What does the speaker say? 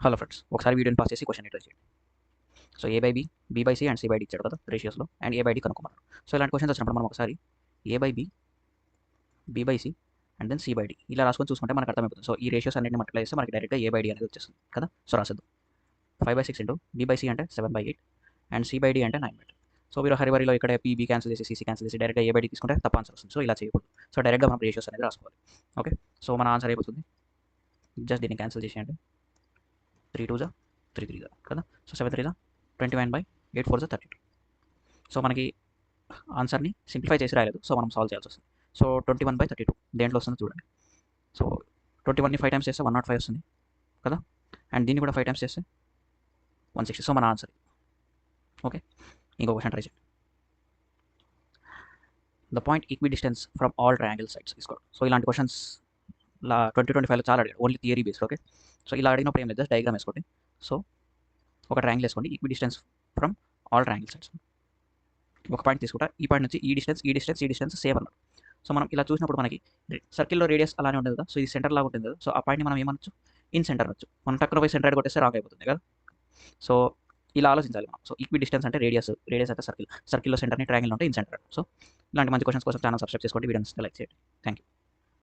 Hello friends, ఒకసారి వీడియోని pause చేసి క్వశ్చన్ ట్రై చేయండి. So A by B, B by C and C by D ఇచ్చాడు కదా రేషియోస్లో, అండ్ ఏ బై డి కనుక్కోమన్నారు. సో ఇలాంటి క్వశ్చన్స్ వచ్చినప్పుడు మనం ఒకసారి A by B, B by C and then C by D ఇలా రాసుకొని చూసుకుంటే మనకు అర్థమైపోతుంది. సో ఈ రేషియోస్ అన్నింటిని మల్టిప్లై చేస్తే మనకి డైరెక్ట్గా ఏ బై డి అనేది వచ్చేస్తుంది కదా. సో రాసేద్దాం. 5/6 ఇంటూ బి బై సి అంటే 7/8 అండ్ సి బై డి అంటే 9/8. సో మీరు హరివరిలో ఇక్కడ పీబీ క్యాన్సిల్ చేసి సిసి క్యాన్సిల్ చేసి డైరెక్ట్గా ఏ బై డి తీసుకుంటే తప్ప ఆన్సర్ వస్తుంది. సో ఇలా చేయకూడదు. సో డైరెక్ట్గా మనం రేషియోస్ అనేది రాసుకోవాలి. ఓకే, సో మన ఆన్సర్ అయిపోతుంది. జస్ట్ దీన్ని క్యాన్సిల్ చేసేయండి. 3 2 3 3 కదా. సో 7 3 21/8 4 32. సో మనకి ఆన్సర్ని సింప్లిఫై చేసి రాయలేదు, సో మనం సాల్వ్ చేయాల్సి వస్తుంది. సో 21/32 దేంట్లో వస్తుందో చూడండి. సో 21ని 5 టైమ్స్ చేస్తే 105 వస్తుంది కదా, అండ్ దీన్ని కూడా 5 టైమ్స్ చేస్తే 160. సో మన ఆన్సర్. ఓకే, ఇంకో క్వశ్చన్ ట్రై చేయండి. The point equi distance from all triangle sides తీసుకోండి. సో ఇలాంటి క్వశ్చన్స్ 2025లో చాలా అడిగాడు, only theory based. Okay, so ఇలా అడిగినప్పుడు ఏం లేదు, జస్ట్ డయాగ్రామ్ వేసుకోండి. సో ఒక ట్రయాంగిల్ వేసుకోండి, equi distance from all triangle sides. ఒక పాయింట్ తీసుకుంటా, ఈ పాయింట్ నుంచి ఈ డిస్టెన్స్ ఈ డిస్టెన్స్ ఈ డిస్టెన్స్ సేమ్ అన్నారు. సో మనం ఇలా చూసినప్పుడు మనకి సర్కిల్లో రేడియస్ అలానే ఉంటుంది కదా. సో ఇది సెంటర్ లాగా ఉంటుంది కదా. సో ఆ పాయింట్ని మనం ఏమనొచ్చు, ఇన్ సెంటర్ అనొచ్చు. మనం టక్కున పోయి సెంటర్ కొట్టేస్తే రాంగ్ అయిపోతుంది కదా. సో ఇలా ఆలోచించాలి మనం. సో ఈక్వి డిస్టెన్స్ అంటే రేడియస్ అంటే సర్కిల్లో సెంటర్ని, ట్రయాంగిల్ అంటే ఇన్ సెంటర్. సో ఇలాంటి మంచి క్వశ్చన్స్ కోసం ఛానల్ సబ్స్క్రైబ్ చేసుకోండి, వీడియోని లైక్ చేయండి. Thank you.